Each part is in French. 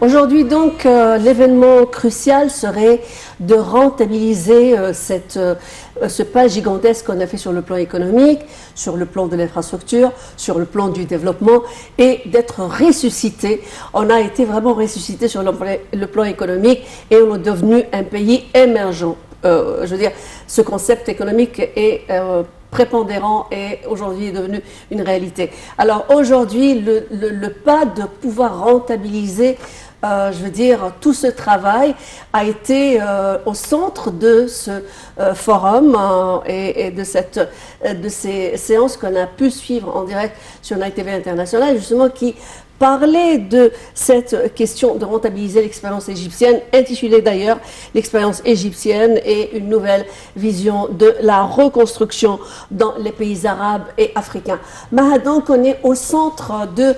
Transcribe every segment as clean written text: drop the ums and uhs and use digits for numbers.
Aujourd'hui, donc, l'événement crucial serait de rentabiliser ce pas gigantesque qu'on a fait sur le plan économique, sur le plan de l'infrastructure, sur le plan du développement, et d'être ressuscité. On a été vraiment ressuscité sur le plan économique et on est devenu un pays émergent. Je veux dire, ce concept économique est prépondérant et aujourd'hui est devenu une réalité. Alors aujourd'hui, le pas de pouvoir rentabiliser, je veux dire, tout ce travail a été au centre de ce forum et de ces séances qu'on a pu suivre en direct sur Night TV International, justement, qui parlait de cette question de rentabiliser l'expérience égyptienne, intitulée d'ailleurs l'expérience égyptienne et une nouvelle vision de la reconstruction dans les pays arabes et africains. Donc on est au centre de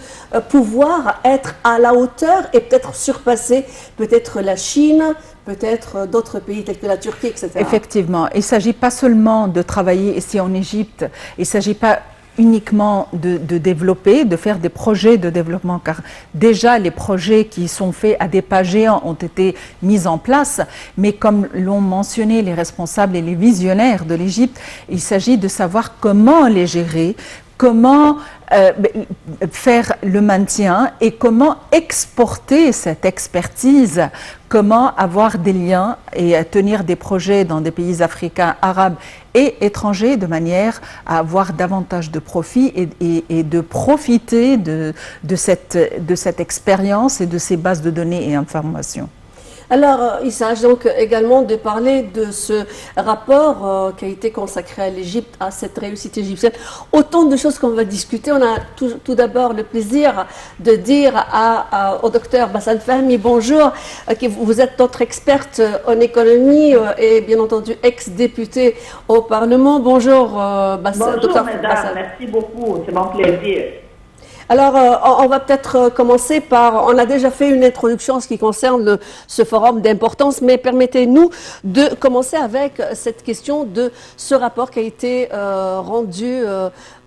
pouvoir être à la hauteur et peut-être surpasser peut-être la Chine, peut-être d'autres pays tels que la Turquie, etc. Effectivement, il ne s'agit pas seulement de travailler ici en Égypte, il ne s'agit pas uniquement de développer, de faire des projets de développement, car déjà les projets qui sont faits à des pas géants ont été mis en place, mais comme l'ont mentionné les responsables et les visionnaires de l'Égypte, il s'agit de savoir comment les gérer, comment faire le maintien et comment exporter cette expertise, comment avoir des liens et tenir des projets dans des pays africains, arabes et étrangers de manière à avoir davantage de profit et de profiter de cette expérience et de ces bases de données et informations. Alors, il s'agit donc également de parler de ce rapport qui a été consacré à l'Égypte, à cette réussite égyptienne. Autant de choses qu'on va discuter. On a tout d'abord le plaisir de dire au docteur Bassam Fahmy, bonjour, vous êtes notre experte en économie et bien entendu ex-député au Parlement. Bonjour, Bonjour, docteur mesdames, Bassam. merci beaucoup, c'est mon plaisir. Alors, on va peut-être commencer par, on a déjà fait une introduction en ce qui concerne ce forum d'importance, mais permettez-nous de commencer avec cette question de ce rapport qui a été rendu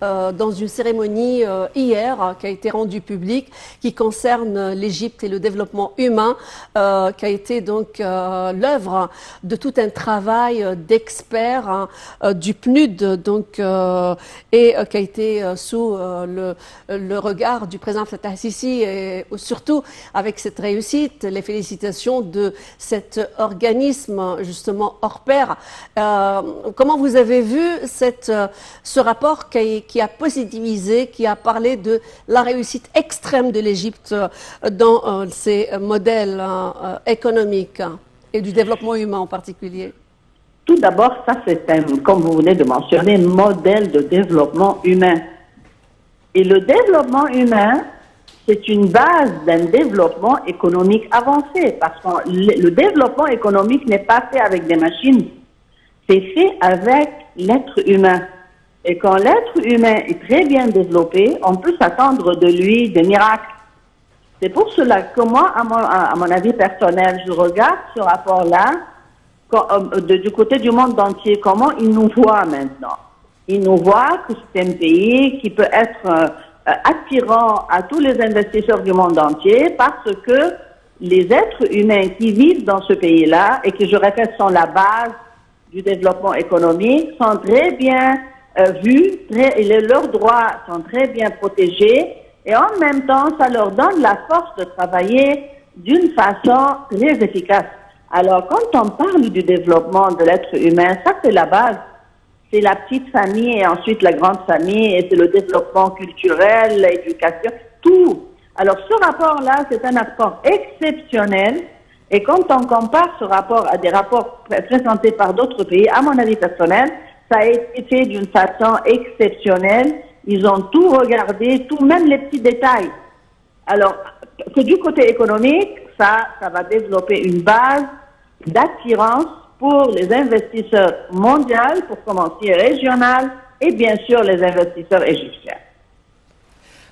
dans une cérémonie hier, qui a été rendu public, qui concerne l'Égypte et le développement humain, qui a été donc l'œuvre de tout un travail d'experts du PNUD, donc, et qui a été sous le regard du président Fattah Sisi et surtout avec cette réussite, les félicitations de cet organisme justement hors pair. Comment vous avez vu ce rapport qui a positivisé, qui a parlé de la réussite extrême de l'Égypte dans ses modèles économiques et du développement humain en particulier? Tout d'abord, ça c'est comme vous venez de mentionner, un modèle de développement humain. Et le développement humain, c'est une base d'un développement économique avancé, parce que le développement économique n'est pas fait avec des machines, c'est fait avec l'être humain. Et quand l'être humain est très bien développé, on peut s'attendre de lui des miracles. C'est pour cela que moi, à mon avis personnel, je regarde ce rapport-là du côté du monde entier, comment il nous voit maintenant. Il nous voit que c'est un pays qui peut être attirant à tous les investisseurs du monde entier parce que les êtres humains qui vivent dans ce pays-là et qui, je répète, sont la base du développement économique, sont très bien vus, leurs droits sont très bien protégés et en même temps, ça leur donne la force de travailler d'une façon très efficace. Alors, quand on parle du développement de l'être humain, ça c'est la base. C'est la petite famille et ensuite la grande famille et c'est le développement culturel, l'éducation, tout. Alors ce rapport-là, c'est un rapport exceptionnel et quand on compare ce rapport à des rapports présentés par d'autres pays, à mon avis personnel, ça a été fait d'une façon exceptionnelle. Ils ont tout regardé, tout, même les petits détails. Alors, que du côté économique, ça va développer une base d'attirance pour les investisseurs mondiaux, pour commencer régional, et bien sûr les investisseurs égyptiens.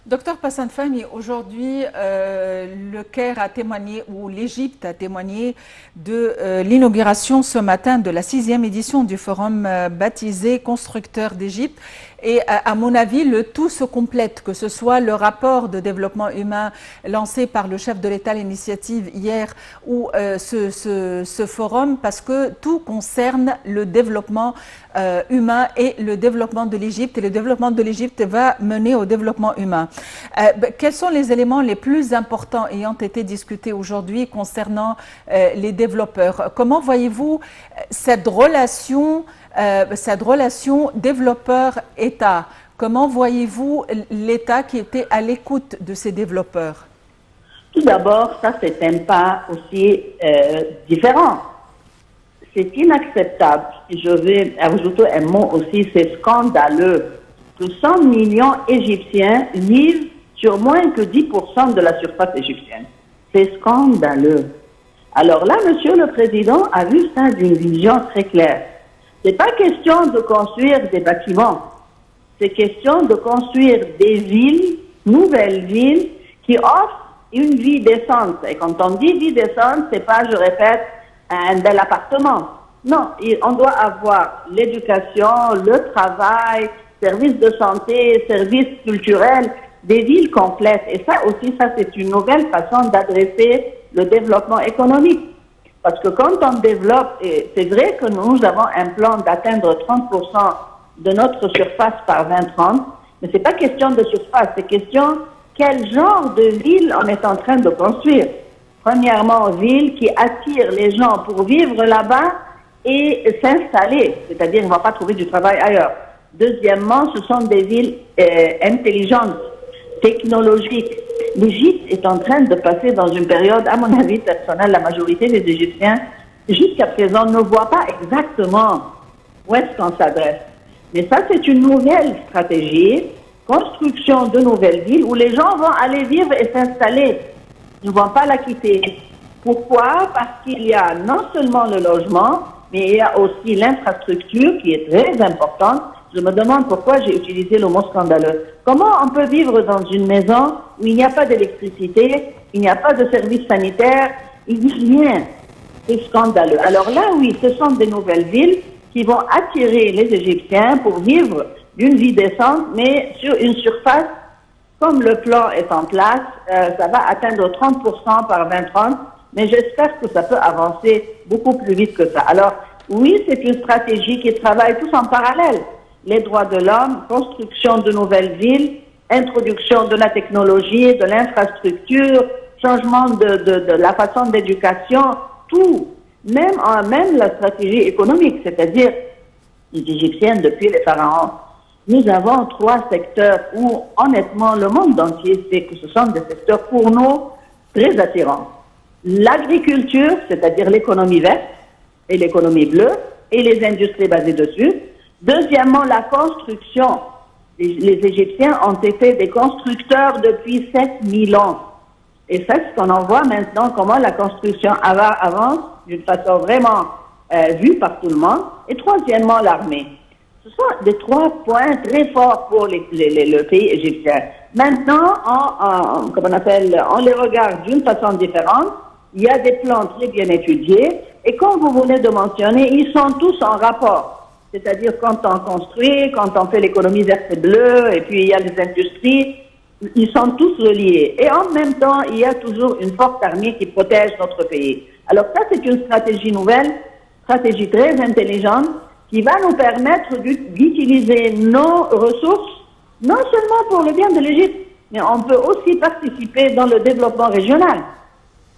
Docteur Bassam Fahmy, aujourd'hui, le Caire a témoigné, ou l'Égypte a témoigné de l'inauguration ce matin de la 6e édition du forum baptisé Constructeurs d'Égypte. Et à mon avis, le tout se complète, que ce soit le rapport de développement humain lancé par le chef de l'État, l'initiative hier, ou ce forum, parce que tout concerne le développement humain et le développement de l'Égypte. Et le développement de l'Égypte va mener au développement humain. Quels sont les éléments les plus importants ayant été discutés aujourd'hui concernant les développeurs? Comment voyez-vous cette relation développeur-État? Comment voyez-vous l'État qui était à l'écoute de ces développeurs? Tout d'abord, ça c'est un pas aussi différent. C'est inacceptable. Et je vais ajouter un mot aussi, c'est scandaleux que 100 millions Égyptiens vivent sur moins que 10% de la surface égyptienne. C'est scandaleux. Alors là, Monsieur le Président a vu ça d'une vision très claire. C'est pas question de construire des bâtiments. C'est question de construire des villes, nouvelles villes, qui offrent une vie décente. Et quand on dit vie décente, c'est pas, je répète, un bel appartement. Non, on doit avoir l'éducation, le travail, services de santé, services culturels, des villes complètes. Et ça aussi, ça c'est une nouvelle façon d'adresser le développement économique. Parce que quand on développe, et c'est vrai que nous avons un plan d'atteindre 30% de notre surface par 2030, mais c'est pas question de surface, c'est question quel genre de ville on est en train de construire. Premièrement, ville qui attire les gens pour vivre là-bas et s'installer, c'est-à-dire on ne va pas trouver du travail ailleurs. Deuxièmement, ce sont des villes intelligentes, technologiques. L'Égypte est en train de passer dans une période, à mon avis personnel, la majorité des Égyptiens, jusqu'à présent, ne voient pas exactement où est-ce qu'on s'adresse. Mais ça, c'est une nouvelle stratégie, construction de nouvelles villes où les gens vont aller vivre et s'installer. Ils ne vont pas la quitter. Pourquoi? Parce qu'il y a non seulement le logement, mais il y a aussi l'infrastructure qui est très importante. Je me demande pourquoi j'ai utilisé le mot scandaleux. Comment on peut vivre dans une maison où il n'y a pas d'électricité, il n'y a pas de service sanitaire, il n'y a rien. C'est scandaleux. Alors là, oui, ce sont des nouvelles villes qui vont attirer les Égyptiens pour vivre d'une vie décente, mais sur une surface, comme le plan est en place, ça va atteindre 30% par 2030, mais j'espère que ça peut avancer beaucoup plus vite que ça. Alors, oui, c'est une stratégie qui travaille tous en parallèle. Les droits de l'homme, construction de nouvelles villes, introduction de la technologie, de l'infrastructure, changement de la façon d'éducation, tout. Même la stratégie économique, c'est-à-dire les Égyptiens depuis les pharaons. Nous avons 3 secteurs où, honnêtement, le monde entier sait que ce sont des secteurs pour nous très attirants. L'agriculture, c'est-à-dire l'économie verte et l'économie bleue, et les industries basées dessus. Deuxièmement, la construction. Les Égyptiens ont été des constructeurs depuis 7000 ans. Et ça, ce qu'on en voit maintenant, comment la construction avance d'une façon vraiment vue par tout le monde. Et troisièmement, l'armée. Ce sont des 3 points très forts pour le pays égyptien. Maintenant, on les regarde d'une façon différente. Il y a des plans très bien étudiés. Et comme vous venez de mentionner, ils sont tous en rapport. C'est-à-dire quand on construit, quand on fait l'économie verte et bleue, et puis il y a les industries, ils sont tous reliés. Et en même temps, il y a toujours une forte armée qui protège notre pays. Alors ça, c'est une stratégie nouvelle, stratégie très intelligente, qui va nous permettre d'utiliser nos ressources, non seulement pour le bien de l'Égypte, mais on peut aussi participer dans le développement régional.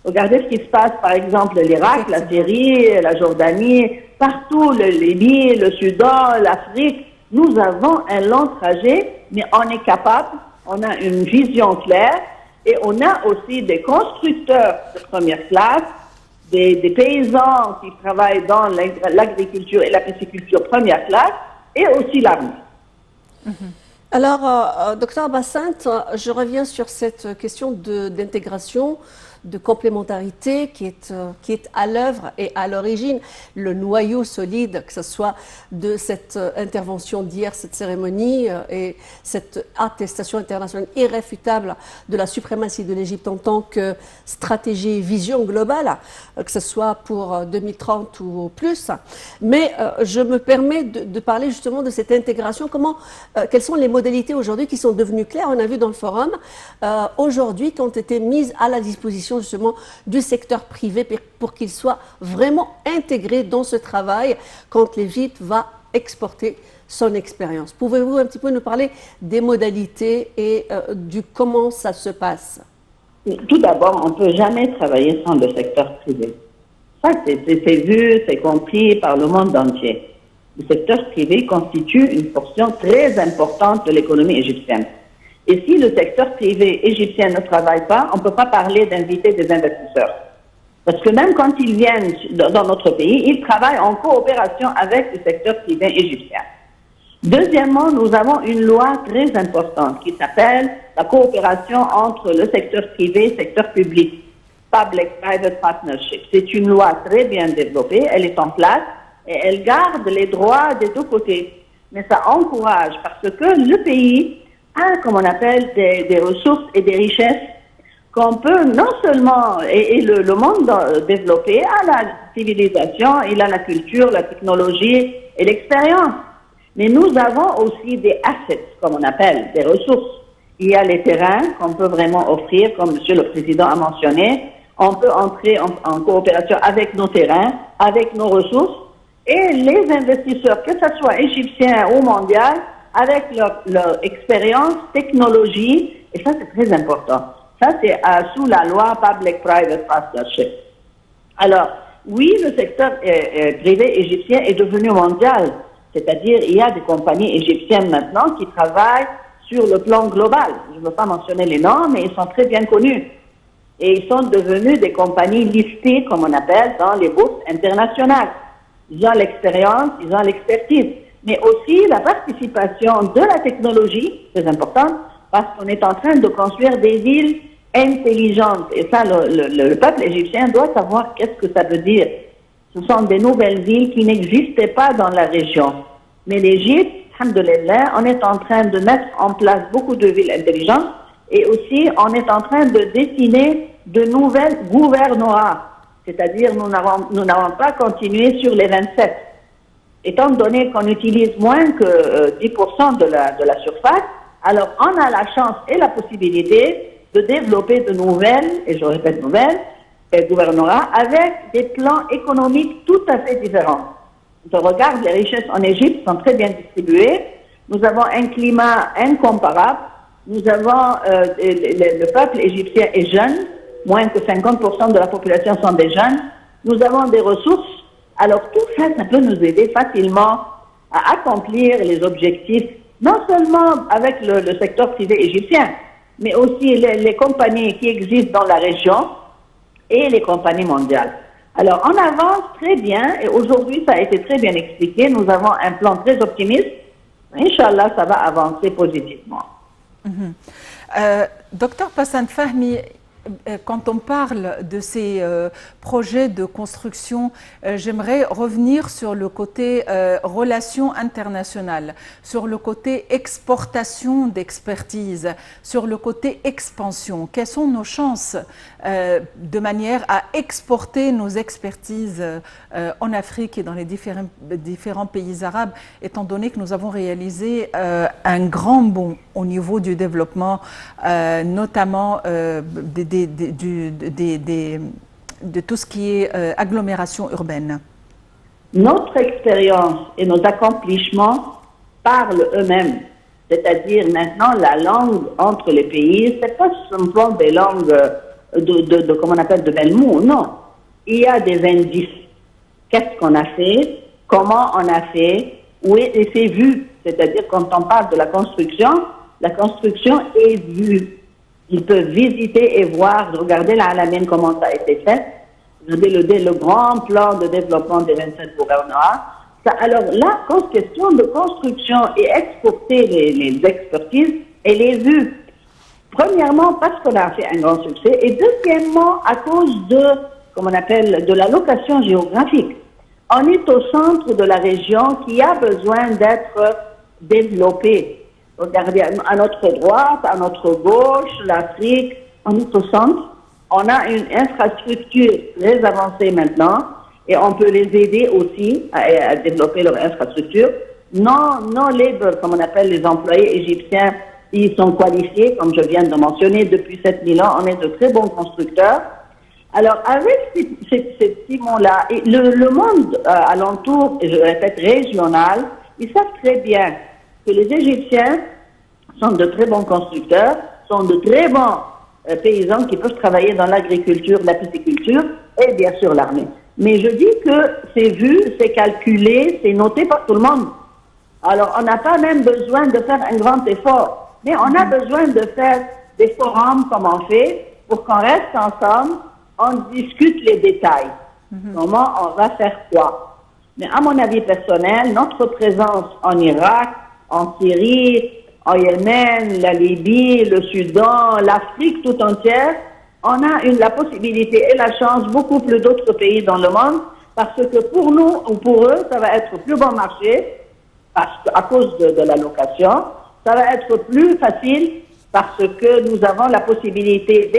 Regardez ce qui se passe, par exemple, l'Irak, la Syrie, la Jordanie, partout, le Libye, le Soudan, l'Afrique. Nous avons un long trajet, mais on est capable, on a une vision claire et on a aussi des constructeurs de première classe, des paysans qui travaillent dans l'agriculture et la pisciculture première classe et aussi l'armée. Alors, docteur Bassinte, je reviens sur cette question d'intégration de complémentarité qui est à l'œuvre et à l'origine, le noyau solide, que ce soit de cette intervention d'hier, cette cérémonie et cette attestation internationale irréfutable de la suprématie de l'Égypte en tant que stratégie et vision globale, que ce soit pour 2030 ou plus. Mais je me permets de parler justement de cette intégration. Quelles sont les modalités aujourd'hui qui sont devenues claires? On a vu dans le forum aujourd'hui qui ont été mises à la disposition justement du secteur privé pour qu'il soit vraiment intégré dans ce travail quand l'Égypte va exporter son expérience. Pouvez-vous un petit peu nous parler des modalités et du comment ça se passe? Tout d'abord, on ne peut jamais travailler sans le secteur privé. Ça, c'est vu, c'est compris par le monde entier. Le secteur privé constitue une portion très importante de l'économie égyptienne. Et si le secteur privé égyptien ne travaille pas, on ne peut pas parler d'inviter des investisseurs. Parce que même quand ils viennent dans notre pays, ils travaillent en coopération avec le secteur privé égyptien. Deuxièmement, nous avons une loi très importante qui s'appelle la coopération entre le secteur privé et le secteur public, Public-Private Partnership. C'est une loi très bien développée, elle est en place et elle garde les droits des deux côtés. Mais ça encourage parce que le pays a, comme on appelle, des ressources et des richesses qu'on peut non seulement, et le monde développé a la civilisation, il a la culture, la technologie et l'expérience. Mais nous avons aussi des assets, comme on appelle, des ressources. Il y a les terrains qu'on peut vraiment offrir, comme Monsieur le Président a mentionné. On peut entrer en coopération avec nos terrains, avec nos ressources, et les investisseurs, que ce soit égyptiens ou mondiaux, avec leur expérience, technologie, et ça c'est très important. Ça c'est sous la loi Public-Private Partnership. Alors, oui, le secteur privé égyptien est devenu mondial. C'est-à-dire, il y a des compagnies égyptiennes maintenant qui travaillent sur le plan global. Je ne veux pas mentionner les noms, mais ils sont très bien connus. Et ils sont devenus des compagnies listées, comme on appelle, dans les bourses internationales. Ils ont l'expérience, ils ont l'expertise, mais aussi la participation de la technologie, très importante, parce qu'on est en train de construire des villes intelligentes. Et ça, le peuple égyptien doit savoir qu'est-ce que ça veut dire. Ce sont des nouvelles villes qui n'existaient pas dans la région. Mais l'Égypte, alhamdoulilah, on est en train de mettre en place beaucoup de villes intelligentes et aussi on est en train de dessiner de nouvelles gouvernorats. C'est-à-dire nous n'avons pas continué sur les 27. Étant donné qu'on utilise moins que 10% de la surface, alors on a la chance et la possibilité de développer de nouvelles, et je répète nouvelles, gouvernorat avec des plans économiques tout à fait différents. On regarde, les richesses en Égypte sont très bien distribuées. Nous avons un climat incomparable. Nous avons, le peuple égyptien est jeune. Moins que 50% de la population sont des jeunes. Nous avons des ressources. Alors tout ça, ça peut nous aider facilement à accomplir les objectifs, non seulement avec le secteur privé égyptien, mais aussi les compagnies qui existent dans la région et les compagnies mondiales. Alors, on avance très bien et aujourd'hui, ça a été très bien expliqué. Nous avons un plan très optimiste. Inch'Allah, ça va avancer positivement. Docteur Passan Fahmy, quand on parle de ces projets de construction, j'aimerais revenir sur le côté relations internationales, sur le côté exportation d'expertise, sur le côté expansion. Quelles sont nos chances de manière à exporter nos expertises en Afrique et dans les différents pays arabes, étant donné que nous avons réalisé un grand bond au niveau du développement, notamment de tout ce qui est agglomération urbaine? Notre expérience et nos accomplissements parlent eux-mêmes. C'est-à-dire maintenant, la langue entre les pays, c'est pas simplement des langues comment on appelle, de belles mots, non. Il y a des indices. Qu'est-ce qu'on a fait? Comment on a fait? Oui, et c'est vu. C'est-à-dire quand on parle de la construction est vue. Ils peuvent visiter et voir, regarder la Alamine, comment ça a été fait. Regarder le grand plan de développement des 27 gouvernorats. Alors là, question de construction et exporter les expertises, elle est vue. Premièrement, parce qu'on a fait un grand succès, et deuxièmement, à cause de, comme on appelle, de la location géographique. On est au centre de la région qui a besoin d'être développée. Regardez, à notre droite, à notre gauche, l'Afrique, on est au centre. On a une infrastructure très avancée maintenant, et on peut les aider aussi à développer leur infrastructure. Non labor, comme on appelle les employés égyptiens, ils sont qualifiés, comme je viens de mentionner, depuis 7000 ans, on est de très bons constructeurs. Alors, avec ces ciments-là, le monde alentour, et je le répète, régional, ils savent très bien que les Égyptiens sont de très bons constructeurs, sont de très bons paysans qui peuvent travailler dans l'agriculture, la pisciculture et bien sûr l'armée. Mais je dis que c'est vu, c'est calculé, c'est noté par tout le monde. Alors, on n'a pas même besoin de faire un grand effort, mais on a besoin de faire des forums comme on fait pour qu'on reste ensemble, on discute les détails. Comment on va faire quoi? Mais à mon avis personnel, notre présence en Irak, en Syrie, en Yémen, la Libye, le Soudan, l'Afrique tout entière, on a la possibilité et la chance, beaucoup plus d'autres pays dans le monde, parce que pour nous ou pour eux, ça va être plus bon marché, à cause de la location, ça va être plus facile parce que nous avons la possibilité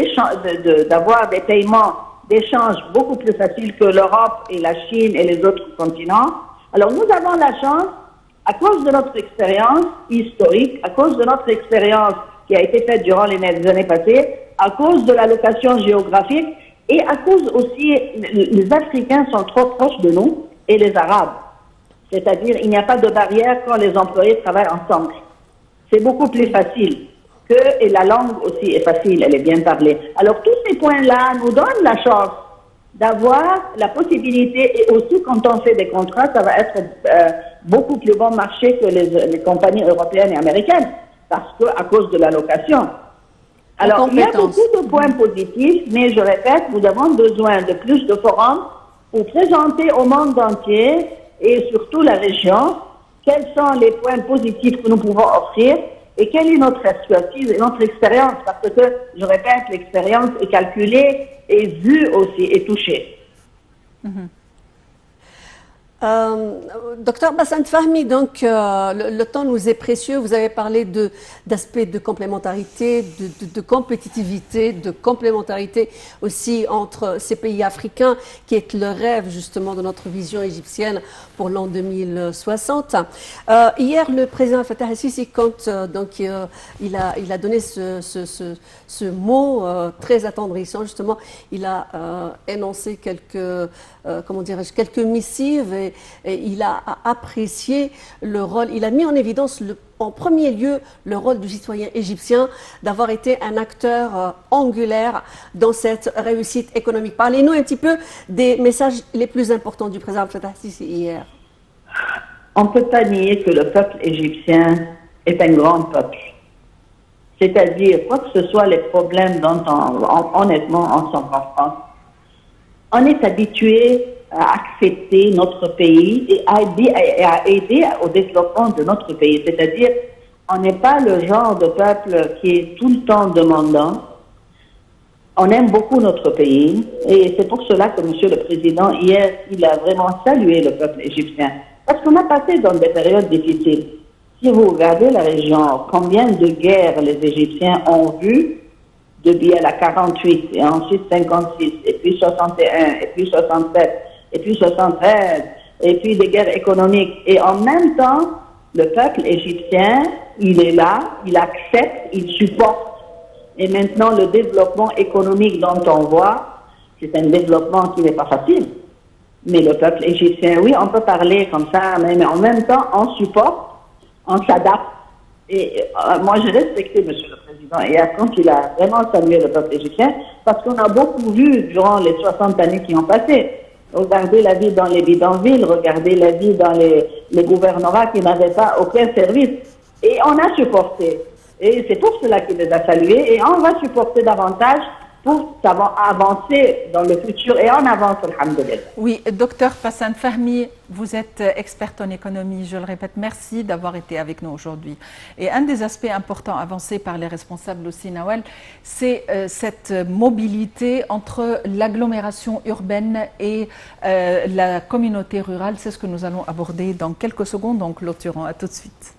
d'avoir des paiements d'échange beaucoup plus faciles que l'Europe et la Chine et les autres continents. Alors nous avons la chance, à cause de notre expérience historique, à cause de notre expérience qui a été faite durant les années passées, à cause de la location géographique et à cause aussi, les Africains sont trop proches de nous et les Arabes. C'est-à-dire, il n'y a pas de barrière quand les employés travaillent ensemble. C'est beaucoup plus facile et la langue aussi est facile, elle est bien parlée. Alors, tous ces points-là nous donnent la chance d'avoir la possibilité, et aussi quand on fait des contrats, ça va être beaucoup plus bon marché que les compagnies européennes et américaines, parce que à cause de la location. Alors, il y a beaucoup de points positifs, mais je répète, nous avons besoin de plus de forums pour présenter au monde entier et surtout la région, quels sont les points positifs que nous pouvons offrir et quelle est notre expertise et notre expérience, parce que, je répète, l'expérience est calculée et vue aussi, et touchée. Docteur Bassem Fahmy, donc le temps nous est précieux. Vous avez parlé d'aspects de complémentarité, de compétitivité, de complémentarité aussi entre ces pays africains, qui est le rêve justement de notre vision égyptienne pour l'an 2060. Hier, le président Fattah al-Sisi, quand il a donné ce mot très attendrissant, justement, il a énoncé quelques missives et il a apprécié le rôle, il a mis en évidence en premier lieu le rôle du citoyen égyptien d'avoir été un acteur angulaire dans cette réussite économique. Parlez-nous un petit peu des messages les plus importants du président Fattah al-Sisi hier. On ne peut pas nier que le peuple égyptien est un grand peuple. C'est-à-dire, quoi que ce soit les problèmes dont honnêtement on s'en France, on est habitué à accepter notre pays et à aider au développement de notre pays. C'est-à-dire, on n'est pas le genre de peuple qui est tout le temps demandant. On aime beaucoup notre pays et c'est pour cela que Monsieur le Président, hier, il a vraiment salué le peuple égyptien. Parce qu'on a passé dans des périodes difficiles. Si vous regardez la région, combien de guerres les Égyptiens ont vues depuis la 48, et ensuite 56, et puis 61, et puis 67, et puis 73, et puis des guerres économiques. Et en même temps, le peuple égyptien, il est là, il accepte, il supporte. Et maintenant, le développement économique dont on voit, c'est un développement qui n'est pas facile. Mais le peuple égyptien, oui, on peut parler comme ça, mais en même temps, on supporte, on s'adapte. Et moi, j'ai respecté M. le Président hier quand il a vraiment salué le peuple égyptien, parce qu'on a beaucoup vu durant les 60 années qui ont passé. Regardez la vie dans les bidonvilles, regardez la vie dans les gouvernements qui n'avaient pas aucun service. Et on a supporté. Et c'est pour cela qu'il les a salués. Et on va supporter davantage pour avancer dans le futur et en avance, alhamdoulilah. Oui, docteur Passan Fahmi, vous êtes experte en économie, je le répète, merci d'avoir été avec nous aujourd'hui. Et un des aspects importants avancés par les responsables aussi, Nawal, c'est cette mobilité entre l'agglomération urbaine et la communauté rurale. C'est ce que nous allons aborder dans quelques secondes, en clôturant. À tout de suite.